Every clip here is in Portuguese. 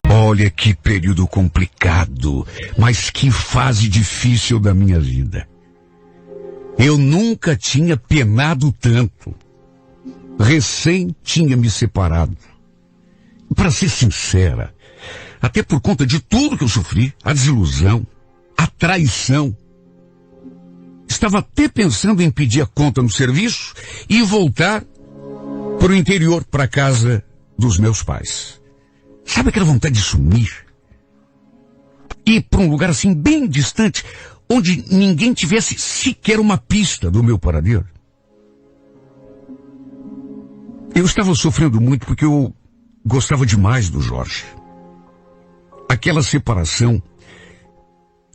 Olha que período complicado, mas que fase difícil da minha vida. Eu nunca tinha penado tanto. Recém tinha me separado. Para ser sincera, até por conta de tudo que eu sofri, a desilusão, a traição, estava até pensando em pedir a conta no serviço e voltar para o interior, para a casa dos meus pais. Sabe aquela vontade de sumir? Ir para um lugar assim bem distante, onde ninguém tivesse sequer uma pista do meu paradeiro. Eu estava sofrendo muito porque eu gostava demais do Jorge. Aquela separação,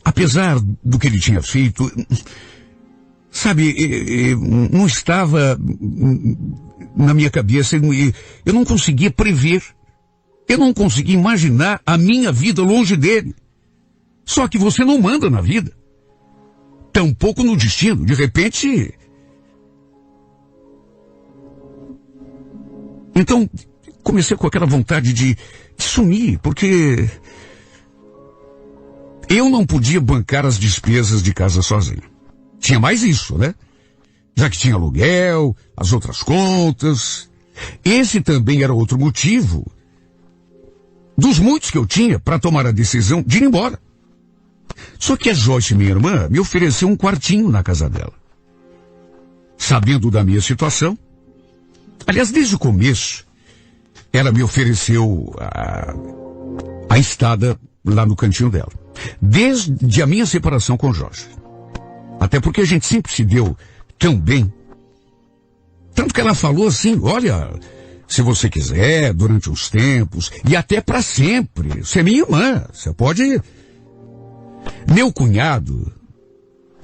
apesar do que ele tinha feito, sabe, não estava na minha cabeça, eu não conseguia prever. Eu não conseguia imaginar a minha vida longe dele. Só que você não manda na vida. Tampouco no destino. De repente... Então, comecei com aquela vontade de sumir, porque eu não podia bancar as despesas de casa sozinho. Tinha mais isso, né? Já que tinha aluguel, as outras contas. Esse também era outro motivo dos muitos que eu tinha para tomar a decisão de ir embora. Só que a Joyce, minha irmã, me ofereceu um quartinho na casa dela. Sabendo da minha situação, aliás, desde o começo, ela me ofereceu a estada lá no cantinho dela. Desde a minha separação com o Jorge. Até porque a gente sempre se deu tão bem. Tanto que ela falou assim, olha, se você quiser, durante uns tempos, e até para sempre, você é minha irmã, você pode... Meu cunhado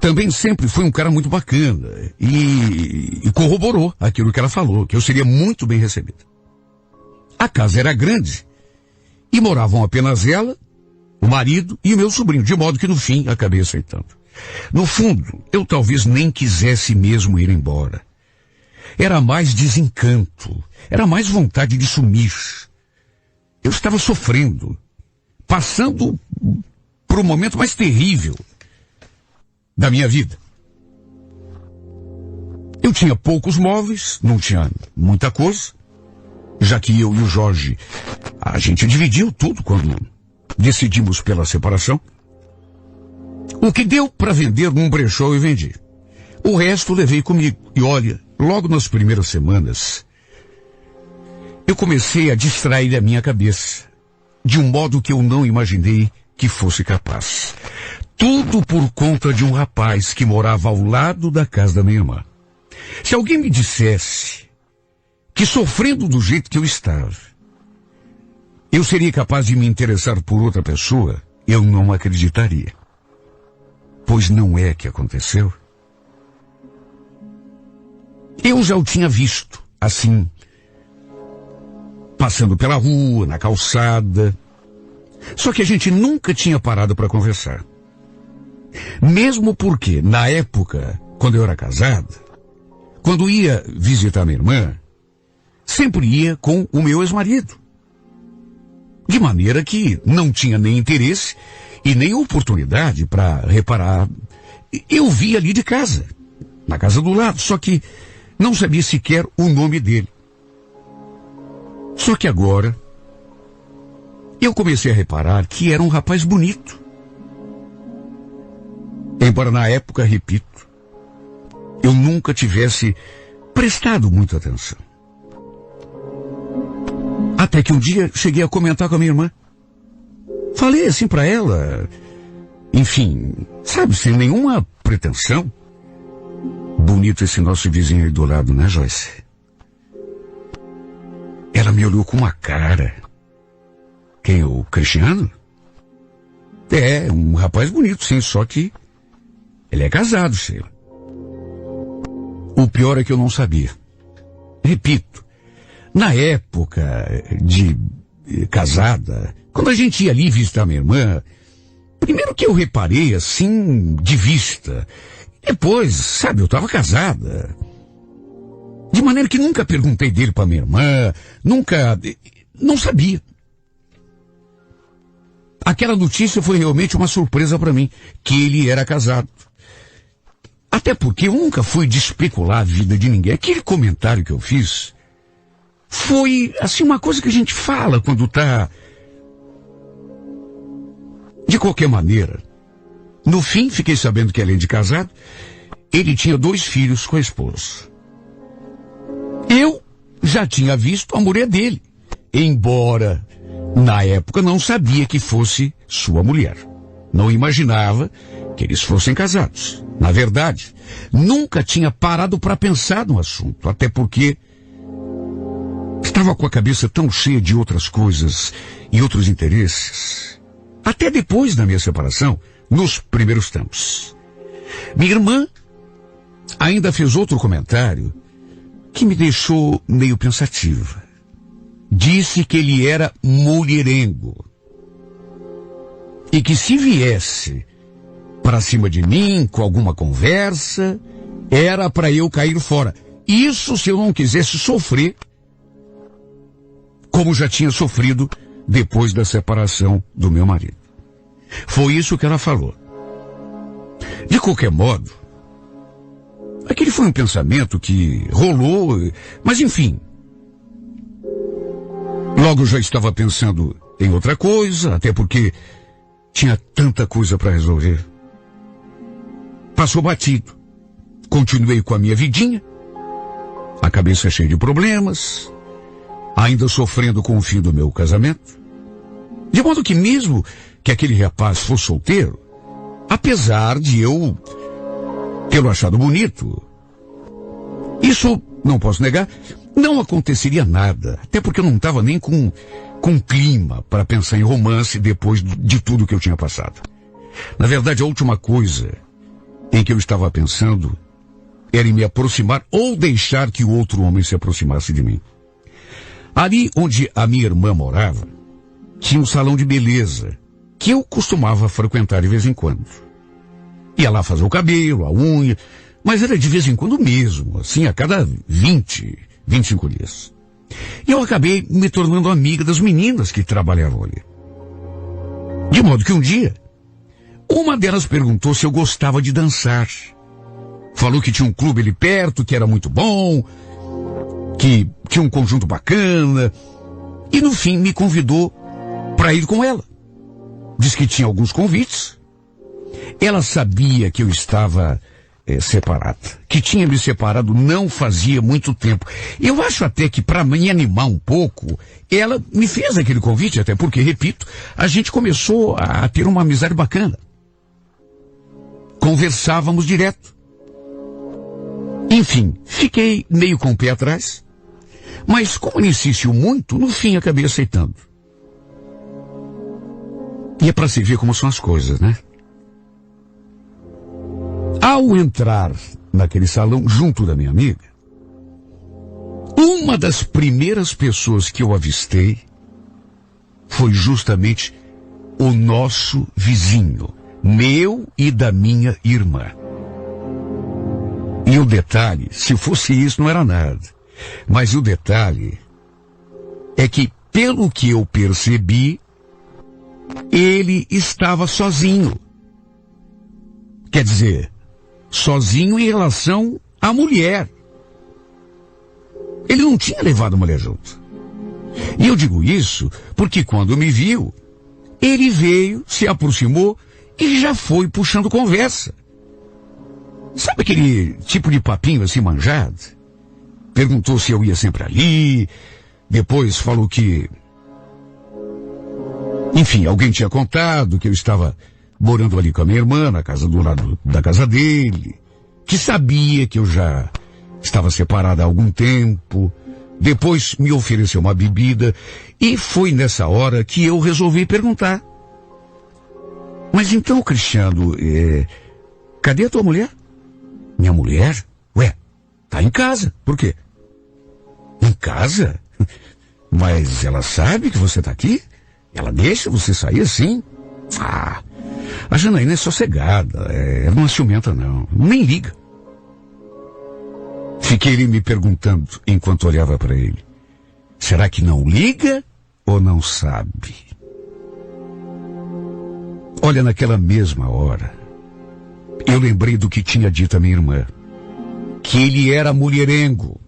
também sempre foi um cara muito bacana e corroborou aquilo que ela falou, que eu seria muito bem recebido. A casa era grande e moravam apenas ela, o marido e o meu sobrinho, de modo que no fim acabei aceitando. No fundo, eu talvez nem quisesse mesmo ir embora. Era mais desencanto, era mais vontade de sumir. Eu estava sofrendo, passando por um momento mais terrível da minha vida. Eu tinha poucos móveis, não tinha muita coisa, já que eu e o Jorge, a gente dividiu tudo quando decidimos pela separação. O que deu para vender num brechó eu vendi. O resto levei comigo. E olha, logo nas primeiras semanas, eu comecei a distrair a minha cabeça, de um modo que eu não imaginei que fosse capaz. Tudo por conta de um rapaz que morava ao lado da casa da minha irmã. Se alguém me dissesse que sofrendo do jeito que eu estava, eu seria capaz de me interessar por outra pessoa, eu não acreditaria. Pois não é que aconteceu. Eu já o tinha visto, assim, passando pela rua, na calçada. Só que a gente nunca tinha parado para conversar. Mesmo porque, na época, quando eu era casado, quando ia visitar minha irmã, sempre ia com o meu ex-marido. De maneira que não tinha nem interesse e nem oportunidade para reparar. Eu via ali de casa, na casa do lado, só que não sabia sequer o nome dele. Só que agora, eu comecei a reparar que era um rapaz bonito. Embora na época, repito, eu nunca tivesse prestado muita atenção. Até que um dia cheguei a comentar com a minha irmã. Falei assim pra ela, enfim, sabe, sem nenhuma pretensão. Bonito esse nosso vizinho aí do lado, né, Joyce? Ela me olhou com uma cara. Quem, o Cristiano? É, um rapaz bonito, sim, só que ele é casado, Sheila. O pior é que eu não sabia. Repito, na época de casada, quando a gente ia ali visitar minha irmã, primeiro que eu reparei, assim, de vista, Depois, sabe, eu estava casada. De maneira que nunca perguntei dele para minha irmã, não sabia. Aquela notícia foi realmente uma surpresa para mim, que ele era casado. Até porque eu nunca fui de especular a vida de ninguém. Aquele comentário que eu fiz foi, assim, uma coisa que a gente fala quando tá... De qualquer maneira, no fim, fiquei sabendo que além de casado, ele tinha 2 filhos com a esposa. Eu já tinha visto a mulher dele, embora na época não sabia que fosse sua mulher. Não imaginava que eles fossem casados. Na verdade, nunca tinha parado para pensar no assunto, até porque estava com a cabeça tão cheia de outras coisas e outros interesses. Até depois da minha separação, nos primeiros tempos. Minha irmã ainda fez outro comentário que me deixou meio pensativa. Disse que ele era mulherengo. E que se viesse para cima de mim com alguma conversa, era para eu cair fora. Isso se eu não quisesse sofrer, como já tinha sofrido depois da separação do meu marido. Foi isso que ela falou. De qualquer modo, aquele foi um pensamento que rolou, mas enfim. Logo eu já estava pensando em outra coisa, até porque tinha tanta coisa para resolver. Passou batido. Continuei com a minha vidinha, a cabeça cheia de problemas, ainda sofrendo com o fim do meu casamento. De modo que mesmo que aquele rapaz fosse solteiro, apesar de eu tê-lo achado bonito, isso, não posso negar, não aconteceria nada, até porque eu não estava nem com clima para pensar em romance depois de tudo que eu tinha passado. Na verdade, a última coisa em que eu estava pensando era em me aproximar ou deixar que o outro homem se aproximasse de mim. Ali onde a minha irmã morava, tinha um salão de beleza que eu costumava frequentar de vez em quando. Ia lá fazer o cabelo, a unha, mas era de vez em quando mesmo, assim, a cada 25 dias. E eu acabei me tornando amiga das meninas que trabalhavam ali. De modo que um dia, uma delas perguntou se eu gostava de dançar. Falou que tinha um clube ali perto, que era muito bom, que tinha um conjunto bacana, e no fim me convidou para ir com ela. Diz que tinha alguns convites. Ela sabia que eu estava separada, que tinha me separado não fazia muito tempo. Eu acho até que para me animar um pouco, ela me fez aquele convite, até porque, repito, a gente começou a ter uma amizade bacana. Conversávamos direto. Enfim, fiquei meio com o pé atrás, mas como ele insistiu muito, no fim acabei aceitando. E é para se ver como são as coisas, né? Ao entrar naquele salão junto da minha amiga, uma das primeiras pessoas que eu avistei foi justamente o nosso vizinho, meu e da minha irmã. E o detalhe, se fosse isso não era nada, mas o detalhe é que, pelo que eu percebi, ele estava sozinho. Quer dizer, sozinho em relação à mulher. Ele não tinha levado a mulher junto. E eu digo isso porque quando me viu, ele veio, se aproximou e já foi puxando conversa. Sabe aquele tipo de papinho assim manjado? Perguntou se eu ia sempre ali, depois falou que... Enfim, alguém tinha contado que eu estava morando ali com a minha irmã, na casa do lado da casa dele, que sabia que eu já estava separada há algum tempo, depois me ofereceu uma bebida, e foi nessa hora que eu resolvi perguntar. Mas então, Cristiano, cadê a tua mulher? Minha mulher? Ué, tá em casa. Por quê? Em casa? Mas ela sabe que você tá aqui? Ela deixa você sair assim? Ah, a Janaína é sossegada, não é ciumenta não, nem liga. Fiquei ali me perguntando enquanto olhava para ele. Será que não liga ou não sabe? Olha, naquela mesma hora, eu lembrei do que tinha dito a minha irmã. Que ele era mulherengo.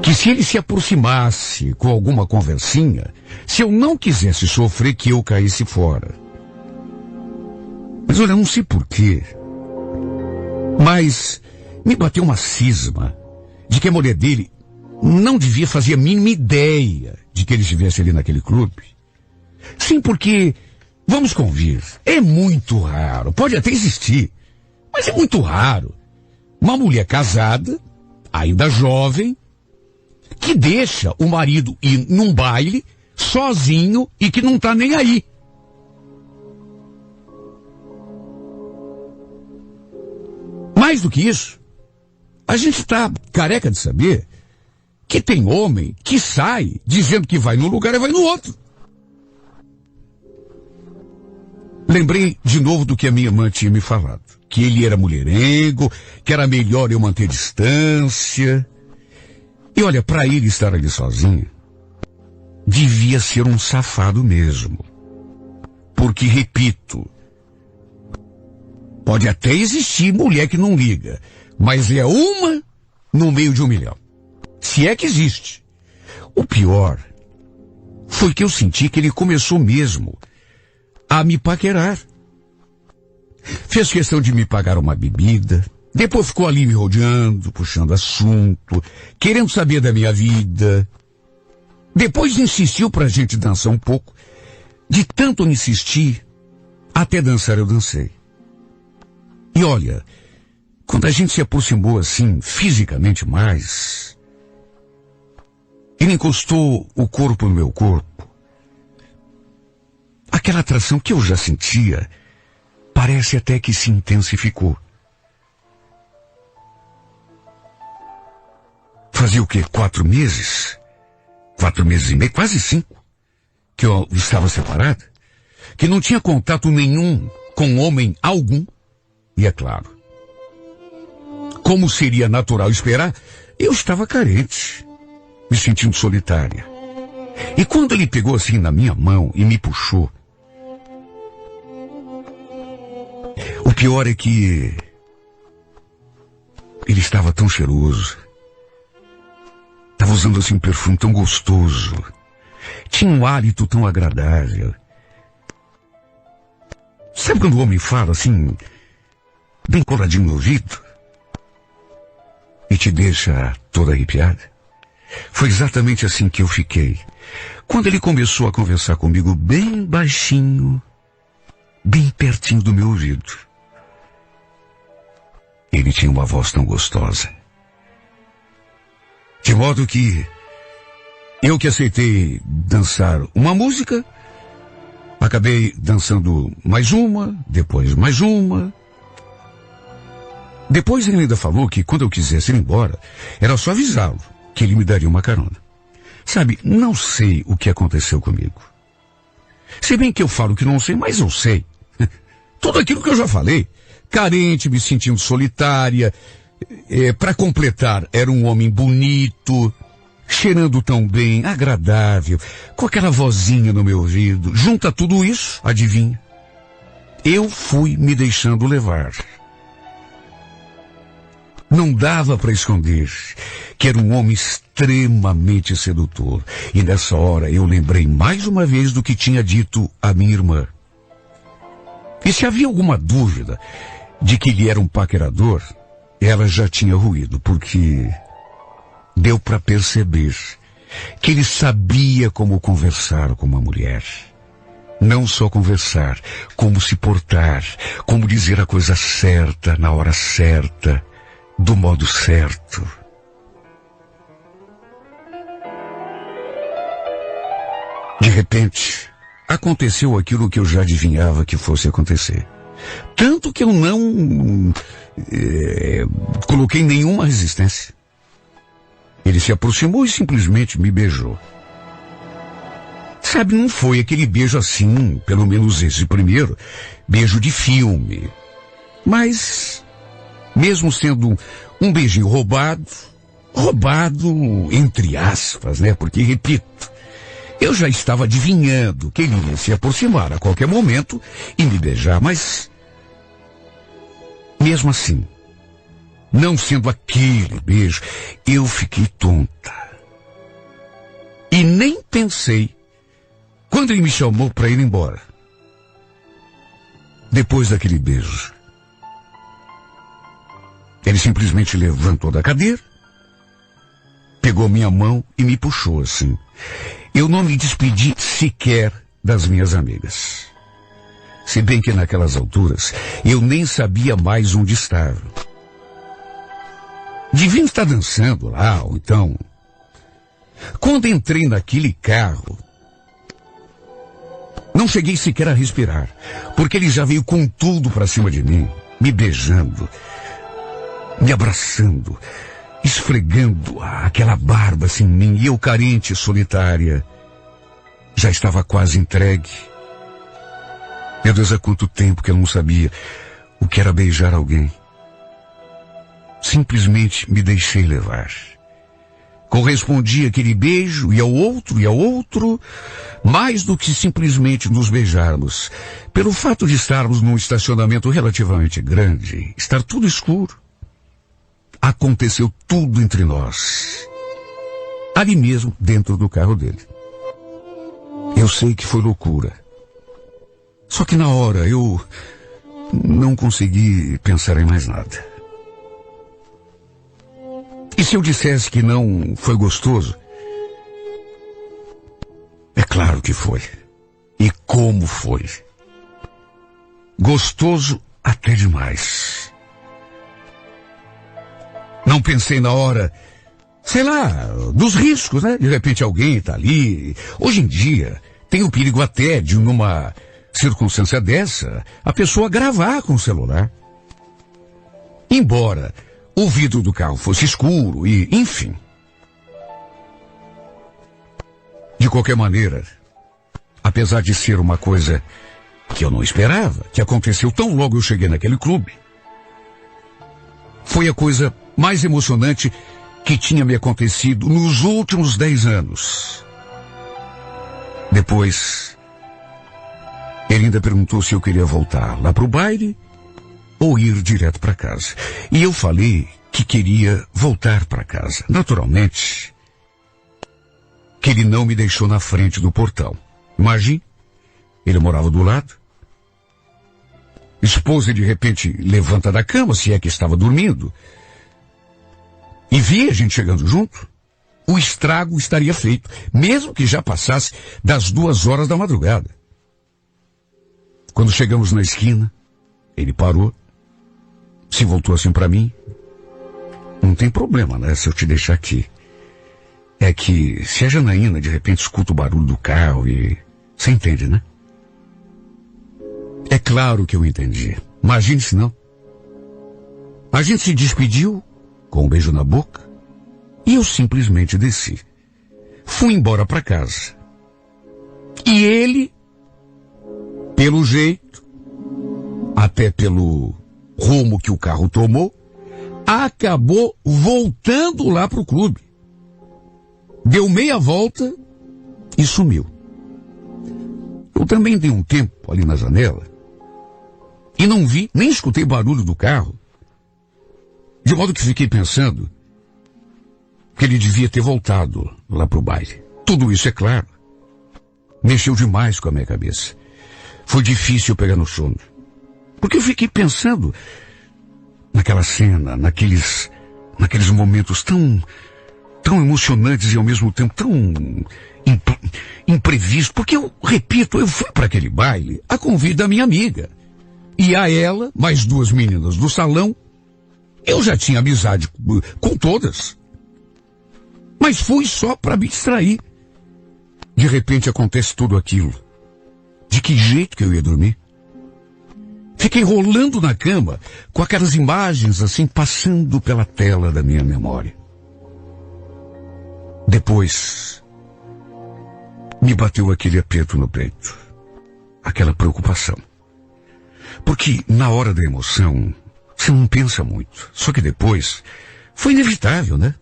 Que se ele se aproximasse com alguma conversinha, se eu não quisesse sofrer, que eu caísse fora. Mas olha, não sei porquê, mas me bateu uma cisma de que a mulher dele não devia fazer a mínima ideia de que ele estivesse ali naquele clube. Sim, porque, vamos convir, é muito raro, pode até existir, mas é muito raro. Uma mulher casada, ainda jovem, que deixa o marido ir num baile sozinho e que não tá nem aí. Mais do que isso, a gente está careca de saber que tem homem que sai dizendo que vai num lugar e vai no outro. Lembrei de novo do que a minha irmã tinha me falado. Que ele era mulherengo, que era melhor eu manter distância. E olha, para ele estar ali sozinho, devia ser um safado mesmo. Porque, repito, pode até existir mulher que não liga, mas é uma no meio de 1 milhão. Se é que existe. O pior foi que eu senti que ele começou mesmo a me paquerar. Fez questão de me pagar uma bebida, depois ficou ali me rodeando, puxando assunto, querendo saber da minha vida. Depois insistiu pra gente dançar um pouco. De tanto insistir, até dançar eu dancei. E olha, quando a gente se aproximou assim, fisicamente mais, ele encostou o corpo no meu corpo. Aquela atração que eu já sentia, parece até que se intensificou. Fazia o quê? 4 meses? 4 meses e meio, quase 5, que eu estava separada, que não tinha contato nenhum com homem algum. E é claro, como seria natural esperar, eu estava carente, me sentindo solitária. E quando ele pegou assim na minha mão e me puxou, o pior é que ele estava tão cheiroso, estava usando assim um perfume tão gostoso, tinha um hálito tão agradável. Sabe quando o homem fala assim, bem coladinho no ouvido, e te deixa toda arrepiada? Foi exatamente assim que eu fiquei, quando ele começou a conversar comigo bem baixinho, bem pertinho do meu ouvido. Ele tinha uma voz tão gostosa. De modo que eu que aceitei dançar uma música, acabei dançando mais uma, depois mais uma. Depois ele ainda falou que quando eu quisesse ir embora, era só avisá-lo que ele me daria uma carona. Sabe, não sei o que aconteceu comigo. Se bem que eu falo que não sei, mas eu sei. Tudo aquilo que eu já falei. Carente, me sentindo solitária. Para completar, era um homem bonito, cheirando tão bem, agradável, com aquela vozinha no meu ouvido. Junta tudo isso, adivinha? Eu fui me deixando levar. Não dava para esconder que era um homem extremamente sedutor. E nessa hora eu lembrei mais uma vez do que tinha dito a minha irmã. E se havia alguma dúvida de que ele era um paquerador, ela já tinha ruído, porque deu para perceber que ele sabia como conversar com uma mulher. Não só conversar, como se portar, como dizer a coisa certa, na hora certa, do modo certo. De repente, aconteceu aquilo que eu já adivinhava que fosse acontecer. Tanto que eu não coloquei nenhuma resistência. Ele se aproximou e simplesmente me beijou. Sabe, não foi aquele beijo assim, pelo menos esse primeiro, beijo de filme. Mas, mesmo sendo um beijinho roubado entre aspas, né? Porque, repito, eu já estava adivinhando que ele ia se aproximar a qualquer momento e me beijar, mas, mesmo assim, não sendo aquele beijo, eu fiquei tonta. E nem pensei quando ele me chamou para ir embora. Depois daquele beijo, ele simplesmente levantou da cadeira, pegou minha mão e me puxou assim. Eu não me despedi sequer das minhas amigas. Se bem que naquelas alturas, eu nem sabia mais onde estava. Devia estar dançando lá, ou então... Quando entrei naquele carro, não cheguei sequer a respirar, porque ele já veio com tudo para cima de mim, me beijando, me abraçando, esfregando aquela barba assim em mim, e eu carente, solitária, já estava quase entregue. Meu Deus, há quanto tempo que eu não sabia o que era beijar alguém. Simplesmente me deixei levar. Correspondi àquele beijo e ao outro, mais do que simplesmente nos beijarmos. Pelo fato de estarmos num estacionamento relativamente grande, estar tudo escuro, aconteceu tudo entre nós. Ali mesmo, dentro do carro dele. Eu sei que foi loucura. Só que na hora eu não consegui pensar em mais nada. E se eu dissesse que não foi gostoso? É claro que foi. E como foi? Gostoso até demais. Não pensei na hora, sei lá, dos riscos, né? De repente alguém está ali. Hoje em dia, tem o perigo até de, numa circunstância dessa, a pessoa gravar com o celular. Embora o vidro do carro fosse escuro e, enfim. De qualquer maneira, apesar de ser uma coisa que eu não esperava, que aconteceu tão logo eu cheguei naquele clube, foi a coisa mais emocionante que tinha me acontecido nos últimos 10 anos. Depois, ele ainda perguntou se eu queria voltar lá pro baile ou ir direto para casa. E eu falei que queria voltar para casa. Naturalmente, que ele não me deixou na frente do portão. Imagine, ele morava do lado. Esposa de repente levanta da cama, se é que estava dormindo, e via a gente chegando junto. O estrago estaria feito, mesmo que já passasse das 2 horas da madrugada. Quando chegamos na esquina, ele parou, se voltou assim para mim. Não tem problema, né, se eu te deixar aqui. É que se a Janaína de repente escuta o barulho do carro e... Você entende, né? É claro que eu entendi. Imagine se não. A gente se despediu com um beijo na boca e eu simplesmente desci. Fui embora para casa. E ele, pelo jeito, até pelo rumo que o carro tomou, acabou voltando lá pro clube. Deu meia volta e sumiu. Eu também dei um tempo ali na janela e não vi, nem escutei barulho do carro, de modo que fiquei pensando que ele devia ter voltado lá pro baile. Tudo isso, é claro, mexeu demais com a minha cabeça. Foi difícil pegar no sono, porque eu fiquei pensando naquela cena, naqueles momentos tão emocionantes e ao mesmo tempo tão imprevistos. Porque eu repito, eu fui para aquele baile a convite da minha amiga. E a ela, mais 2 meninas do salão, eu já tinha amizade com todas. Mas fui só para me distrair. De repente acontece tudo aquilo. De que jeito que eu ia dormir? Fiquei rolando na cama, com aquelas imagens assim, passando pela tela da minha memória. Depois me bateu aquele aperto no peito, aquela preocupação. Porque na hora da emoção, você não pensa muito. Só que depois, foi inevitável, né?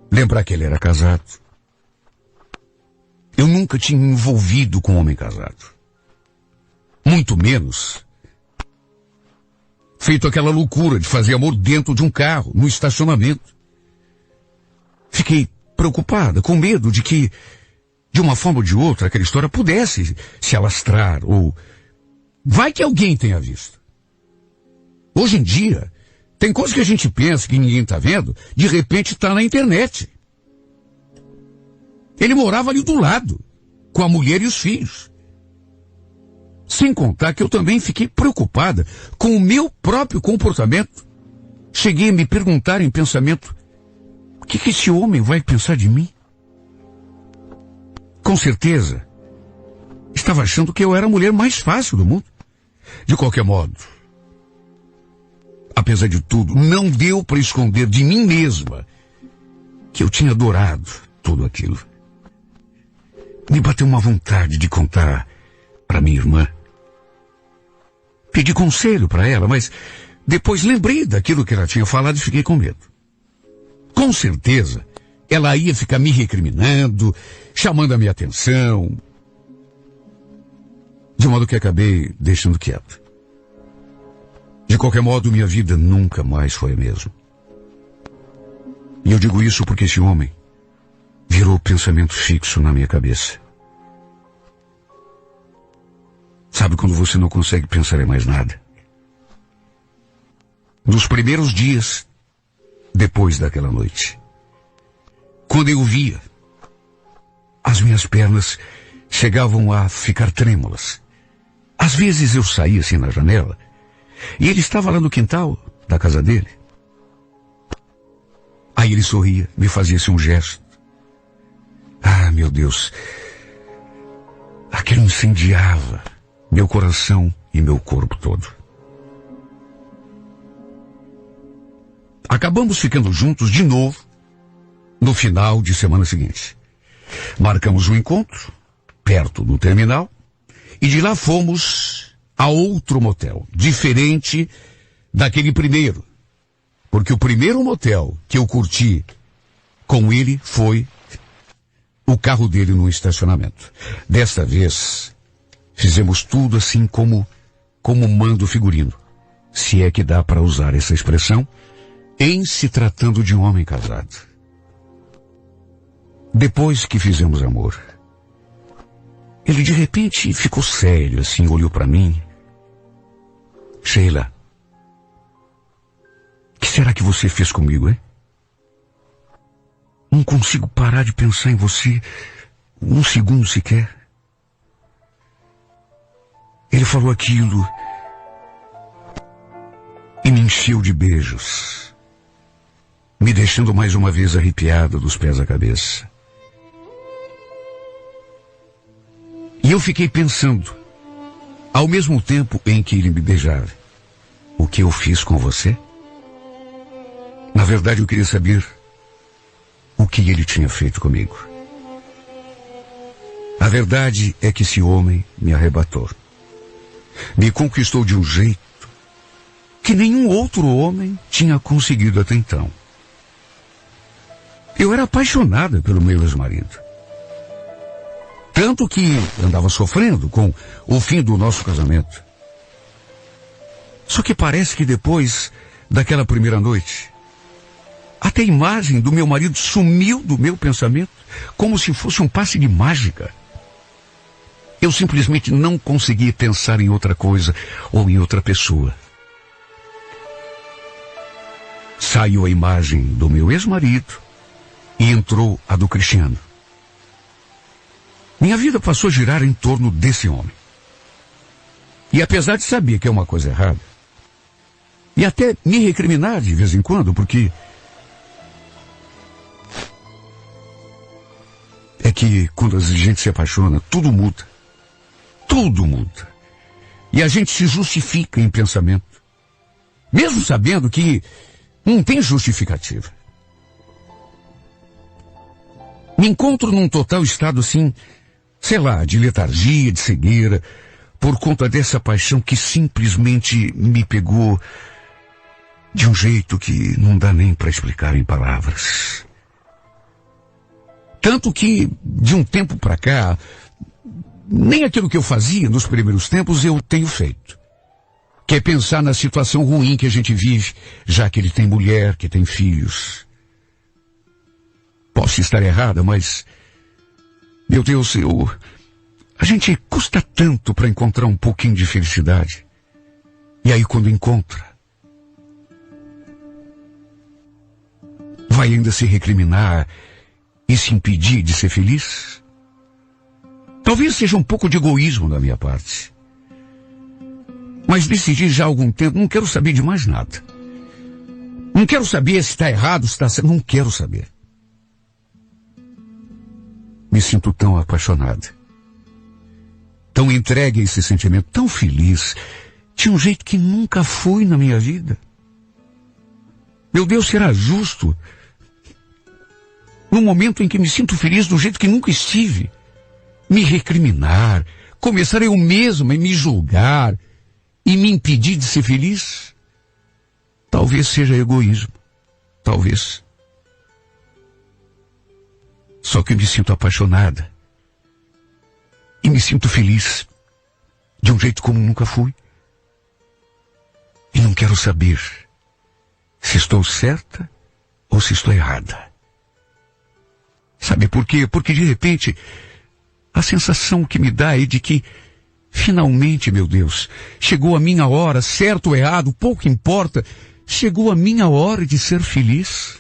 Lembrar que ele era casado. Eu nunca tinha me envolvido com um homem casado. Muito menos feito aquela loucura de fazer amor dentro de um carro, no estacionamento. Fiquei preocupada, com medo de que, de uma forma ou de outra, aquela história pudesse se alastrar, ou vai que alguém tenha visto. Hoje em dia, tem coisas que a gente pensa que ninguém está vendo, de repente está na internet. Ele morava ali do lado, com a mulher e os filhos. Sem contar que eu também fiquei preocupada com o meu próprio comportamento. Cheguei a me perguntar em pensamento, o que esse homem vai pensar de mim? Com certeza, estava achando que eu era a mulher mais fácil do mundo. De qualquer modo, apesar de tudo, não deu para esconder de mim mesma que eu tinha adorado tudo aquilo. Me bateu uma vontade de contar para minha irmã. Pedi conselho para ela, mas depois lembrei daquilo que ela tinha falado e fiquei com medo. Com certeza, ela ia ficar me recriminando, chamando a minha atenção. De modo que acabei deixando quieto. De qualquer modo, minha vida nunca mais foi a mesma. E eu digo isso porque esse homem virou pensamento fixo na minha cabeça. Sabe quando você não consegue pensar em mais nada? Nos primeiros dias, depois daquela noite, quando eu o via, as minhas pernas chegavam a ficar trêmulas. Às vezes eu saía assim na janela, e ele estava lá no quintal da casa dele. Aí ele sorria, me fazia assim um gesto. Ah, meu Deus, aquilo incendiava meu coração e meu corpo todo. Acabamos ficando juntos de novo no final de semana seguinte. Marcamos um encontro perto do terminal e de lá fomos a outro motel, diferente daquele primeiro, porque o primeiro motel que eu curti com ele foi o carro dele no estacionamento. Desta vez, fizemos tudo assim como manda o figurino, se é que dá para usar essa expressão, em se tratando de um homem casado. Depois que fizemos amor, ele de repente ficou sério assim, olhou para mim. Sheila, o que será que você fez comigo, hein? Não consigo parar de pensar em você um segundo sequer. Ele falou aquilo e me encheu de beijos, me deixando mais uma vez arrepiada dos pés à cabeça. E eu fiquei pensando, ao mesmo tempo em que ele me beijava, o que eu fiz com você? Na verdade, eu queria saber o que ele tinha feito comigo. A verdade é que esse homem me arrebatou. Me conquistou de um jeito que nenhum outro homem tinha conseguido até então. Eu era apaixonada pelo meu ex-marido. Tanto que andava sofrendo com o fim do nosso casamento. Só que parece que depois daquela primeira noite, até a imagem do meu marido sumiu do meu pensamento, como se fosse um passe de mágica. Eu simplesmente não consegui pensar em outra coisa ou em outra pessoa. Saiu a imagem do meu ex-marido e entrou a do Cristiano. Minha vida passou a girar em torno desse homem. E apesar de saber que é uma coisa errada, e até me recriminar de vez em quando, porque é que quando a gente se apaixona, tudo muda. Tudo muda. E a gente se justifica em pensamento, mesmo sabendo que não tem justificativa. Me encontro num total estado assim sei lá, de letargia, de cegueira, por conta dessa paixão que simplesmente me pegou de um jeito que não dá nem para explicar em palavras. Tanto que, de um tempo para cá, nem aquilo que eu fazia nos primeiros tempos eu tenho feito. Que é pensar na situação ruim que a gente vive, já que ele tem mulher, que tem filhos. Posso estar errada, mas, meu Deus, a gente custa tanto para encontrar um pouquinho de felicidade. E aí quando encontra, vai ainda se recriminar e se impedir de ser feliz? Talvez seja um pouco de egoísmo da minha parte. Mas decidi já há algum tempo, não quero saber de mais nada. Não quero saber se está errado, se está certo, não quero saber. Me sinto tão apaixonado, tão entregue a esse sentimento, tão feliz, de um jeito que nunca fui na minha vida. Meu Deus, será justo, no momento em que me sinto feliz do jeito que nunca estive, me recriminar, começar eu mesmo a me julgar e me impedir de ser feliz? Talvez seja egoísmo, talvez. Só que eu me sinto apaixonada e me sinto feliz de um jeito como nunca fui. E não quero saber se estou certa ou se estou errada. Sabe por quê? Porque de repente a sensação que me dá é de que finalmente, meu Deus, chegou a minha hora, certo ou errado, pouco importa, chegou a minha hora de ser feliz.